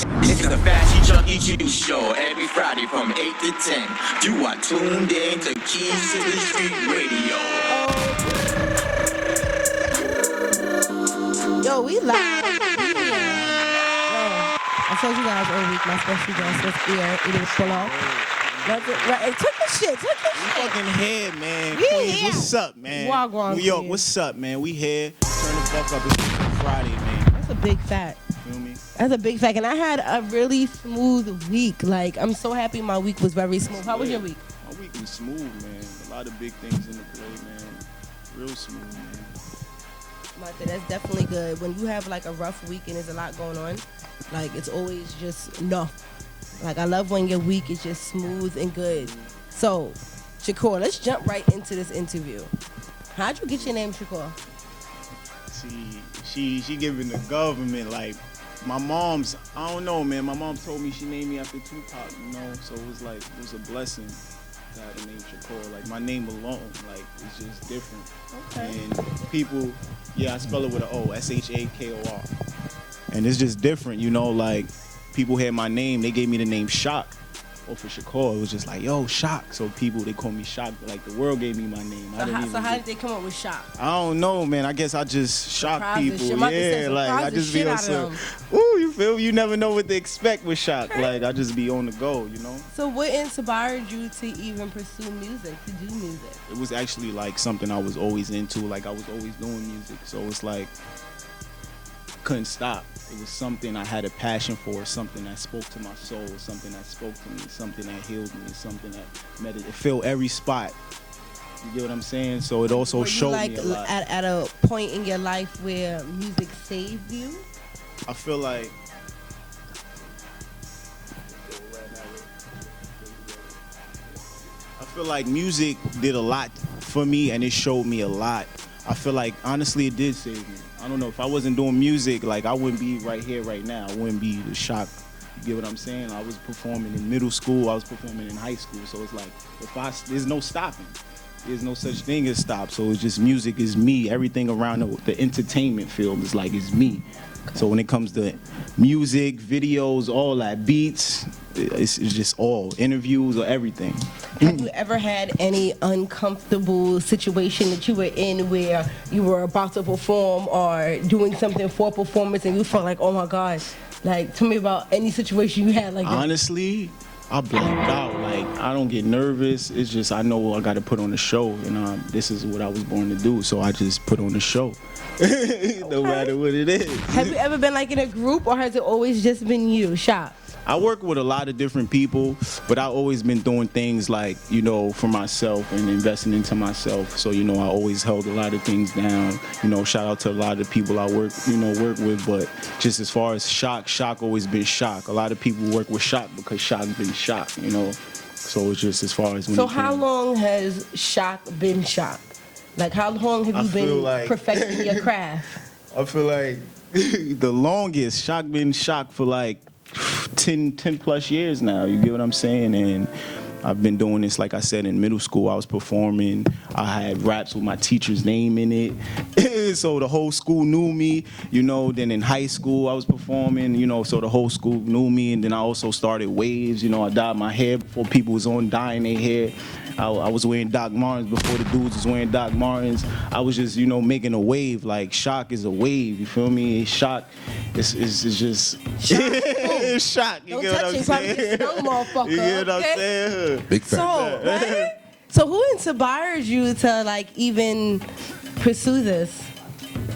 It's the Fashion Junkie Juice Show every Friday from 8 to 10. You are tuned in to Keys to the Street Radio. Yo, we live. I told you guys all week my special guest was here. It was full off. Right, took the shit. Fucking here, man. We Queens, here. what's up, man? Wagwan, New York, Queens. what's up, man? We here. Turn the fuck up. It's Friday, man. That's a big fact. Feel me? That's a big fact. And I had a really smooth week. Like, I'm so happy my week was very smooth. How was your week? My week was smooth, man. A lot of big things in the play, man. Real smooth, man. Martha, that's definitely good. When you have like a rough week and there's a lot going on, like it's always just enough. Like I love when your week is just smooth and good. So, Shakur, let's jump right into this interview. How'd you get your name, Shakur? She giving the government like my mom's. I don't know, man. My mom told me she named me after Tupac, you know. So it was a blessing to have the name Shakur. Like my name alone, like it's just different. Okay. And people, I spell it with an O, Shakor. And it's just different, you know. Like people had my name, they gave me the name Shock. Or for Shakur, it was just like, yo, Shock. So people, they call me Shock. Like the world gave me my name. So how did they come up with Shock? I don't know, man. I guess I just shock people. Yeah, like I just be on some. Ooh, you feel me? You never know what to expect with Shock. Like I just be on the go, you know. So what inspired you to even pursue music, to do music? It was actually like something I was always into. Like I was always doing music, so it's like couldn't stop. It was something I had a passion for, something that spoke to my soul, something that spoke to me, something that healed me, something that it filled every spot. You get what I'm saying? So it also showed me a lot. At a point in your life where music saved you? I feel like music did a lot for me and it showed me a lot. I feel like honestly it did save me. I don't know, if I wasn't doing music, like I wouldn't be right here right now. I wouldn't be the Shock. You get what I'm saying? I was performing in middle school, I was performing in high school. So it's like there's no stopping. There's no such thing as stop. So it's just music is me. Everything around the entertainment field is like it's me. So when it comes to music, videos, all that, beats, it's just all interviews or everything. Have you ever had any uncomfortable situation that you were in where you were about to perform or doing something for performance and you felt like, oh my gosh, like tell me about any situation you had like that? Honestly, I black out. Like I don't get nervous. It's just I know I got to put on a show, and this is what I was born to do. So I just put on a show, no matter what it is. Have you ever been like in a group, or has it always just been you, Shop? I work with a lot of different people, but I've always been doing things like, you know, for myself and investing into myself. So, you know, I always held a lot of things down. You know, shout out to a lot of people I work with. But just as far as Shock always been Shock. A lot of people work with Shock because Shock been Shock, you know. So it's just as far as when So how long has Shock been Shock? Like how long have you been perfecting your craft? I feel like the longest Shock been Shock for like 10 plus years now, you get what I'm saying? And I've been doing this, like I said, in middle school. I was performing. I had raps with my teacher's name in it. So the whole school knew me, you know. Then in high school, I was performing, you know, so the whole school knew me. And then I also started waves, you know. I dyed my hair before people was on dyeing their hair. I was wearing Doc Martens before the dudes was wearing Doc Martens. I was just, you know, making a wave. Like Shock is a wave, you feel me? Shock, it's just it's Shock. You get what I'm saying? You get what I'm saying? Big fact. So, right? So who inspires you to like even pursue this?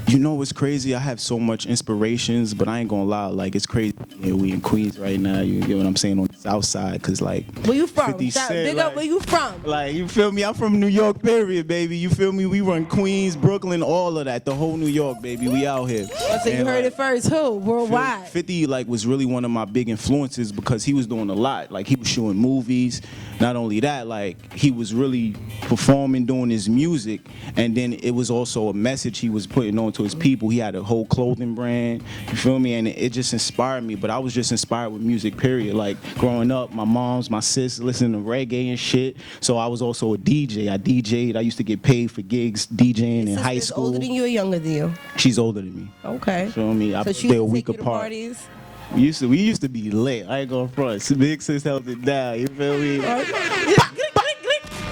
You know what's crazy? I have so much inspirations, but I ain't gonna lie, like it's crazy. Yeah, we in Queens right now, you get what I'm saying, on the south side, cause like where you from? 50 Cent, Big up, where you from? Like, you feel me? I'm from New York, period, baby. You feel me? We run Queens, Brooklyn, all of that, the whole New York, baby. We out here. So you heard it first. Who? Worldwide. 50 like was really one of my big influences because he was doing a lot. Like he was shooting movies. Not only that, like he was really performing, doing his music, and then it was also a message he was putting on to his people. He had a whole clothing brand, you feel me? And it just inspired me. But I was just inspired with music, period. Like growing up, my mom's, my sis listening to reggae and shit. So I was also a DJ. I DJ'd. I used to get paid for gigs DJing in high school. Older than you or younger than you? She's older than me. Okay. Feel me? So she play a used to week take you to apart. parties? We used to be lit. I ain't gonna front. Big Sis held it down. You feel me?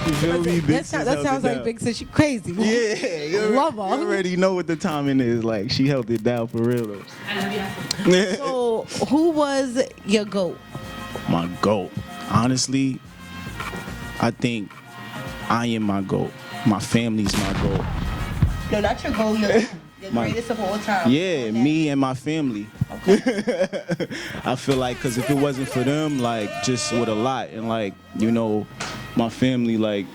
You feel me? Big Sis That held sounds it like down. Big Sis. She crazy. Yeah, you Love her. already know what the timing is. Like she held it down for real though. So, who was your GOAT? My GOAT. Honestly, I think I am my GOAT. My family's my GOAT. No, not your GOAT. Your greatest of all time. Yeah, me and my family. Okay. I feel like, cause if it wasn't for them, like just with a lot, and like my family, like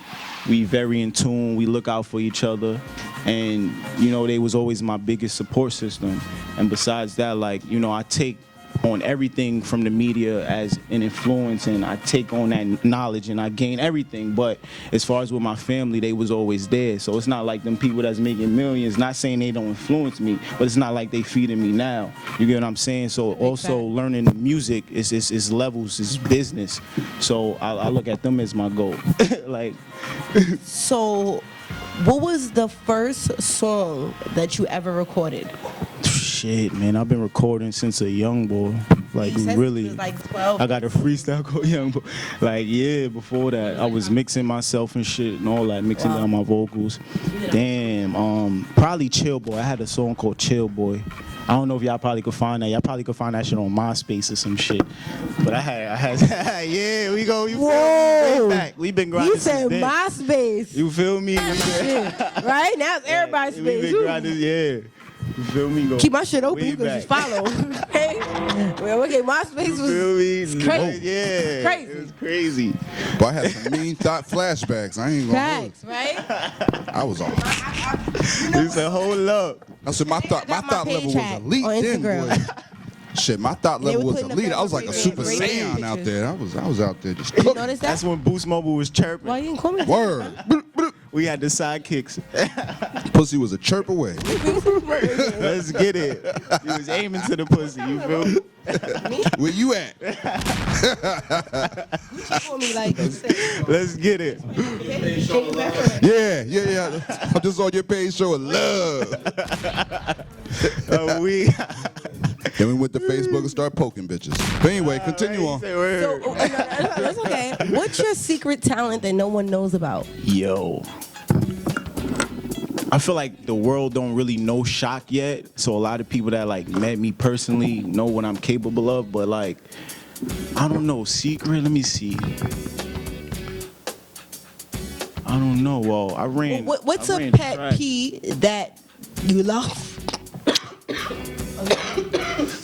we very in tune. We look out for each other, and they was always my biggest support system. And besides that, like I take on everything from the media as an influence, and I take on that knowledge and I gain everything. But as far as with my family, they was always there. So it's not like them people that's making millions, not saying they don't influence me, but it's not like they feeding me now. You get what I'm saying? So also learning the music is levels, is business. So I look at them as my goal. Like, so what was the first song that you ever recorded? shit, man, I've been recording since a young boy. Like really, like 12. I got a freestyle called Young Boy. Like before that, I was mixing myself and shit and all that, mixing down my vocals. Damn, probably Chill Boy. I had a song called Chill Boy. I don't know if y'all probably could find that. Y'all probably could find that shit on MySpace or some shit. But I had, yeah, we go. You feel me? Way back. We been grinding. You said since then. MySpace. You feel me? Right now it's everybody's We space. been grinding, yeah. You feel me? Go Keep my shit open. way You can just back. follow. Okay, well, okay. MySpace was Feel me? crazy. Yeah, Crazy. It was crazy. But I had some mean thought flashbacks. I ain't gonna hold facts, right? it. I was on. You said, hold up. I said my thought got my level page was hack elite on then, Instagram. boy. Shit, my thought They level were was putting up elite. that I was like a great super pictures. saiyan out there. I was out there just You cooking. notice That's that? when Boost Mobile was chirping. Why you didn't call me? Word. We had the sidekicks. Pussy was a chirp away. Let's get it. He was aiming to the pussy. You feel me? Where you at? She called me like. Let's get it. Yeah. I'm just on your page showing love. We. Then we went to Facebook and started poking bitches. But anyway, continue on. So, that's okay. What's your secret talent that no one knows about? Yo. I feel like the world don't really know Shock yet. So a lot of people that like met me personally know what I'm capable of. But like, I don't know. Secret? Let me see. I don't know. Well, I ran. What's I a ran pet track. peeve that you love?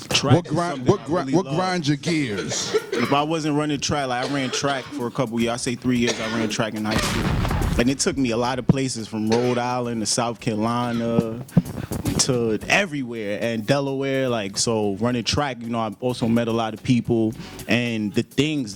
Track is What something I really love. grinds your gears? If I wasn't running track, like I ran track for a couple years. I say 3 years. I ran track in high school, and it took me a lot of places, from Rhode Island to South Carolina to everywhere, and Delaware. Like, so running track, I also met a lot of people, and the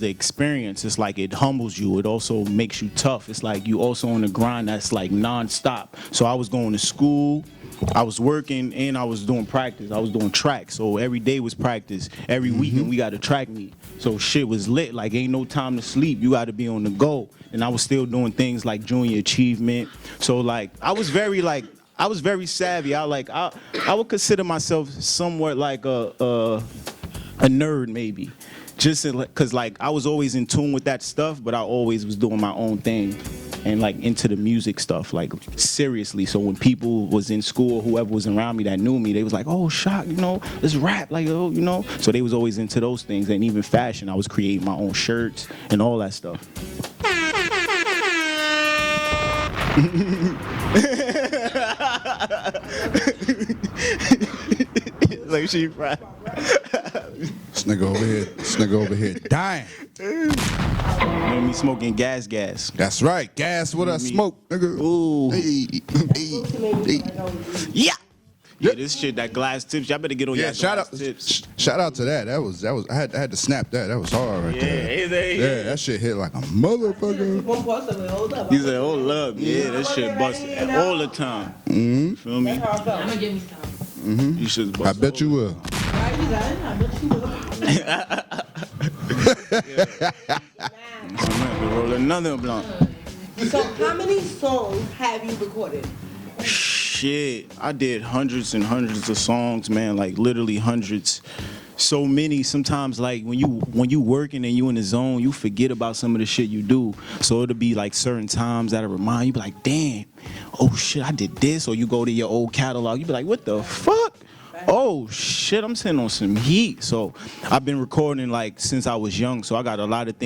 experience, it's like it humbles you. It also makes you tough. It's like you also on the grind that's like nonstop. So I was going to school, I was working, and I was doing practice. I was doing track, so every day was practice. Every weekend we got a track meet. So shit was lit. Like, ain't no time to sleep. You got to be on the go. And I was still doing things like junior achievement. So like, I was very savvy. I would consider myself somewhat like a nerd, maybe. Just because like I was always in tune with that stuff, but I always was doing my own thing. And like into the music stuff, like seriously. So when people was in school, whoever was around me that knew me, they was like, "Oh, Shock, let's rap," like, oh. So they was always into those things, and even fashion. I was creating my own shirts and all that stuff. Like she fried. This nigga over here dying. Me smoking gas. That's right. Gas with us smoke, nigga. Ooh. Hey. Yeah. Yeah, this shit, that glass tips. Y'all better get on your shout glass tips. out to that. That was I had to snap that. That was hard right there. Yeah, that shit hit like a motherfucker. One part of it, hold up. He said, "Hold up, yeah, that shit busted all the time." Mm-hmm. Feel me? That's how I felt. I'm gonna give me some. Mm-hmm. You should. I bet you will. Right, you got it. I bet you will. Roll another blunt. So, how many songs have you recorded? Shit, I did hundreds and hundreds of songs, man. Like literally hundreds. so many sometimes, like when you working and you in the zone, you forget about some of the shit you do. So it'll be like certain times that'll remind you, be like, damn, oh shit, I did this. Or you go to your old catalog, you be like, what the fuck? Oh shit, I'm sitting on some heat. So I've been recording like since I was young, so I got a lot of things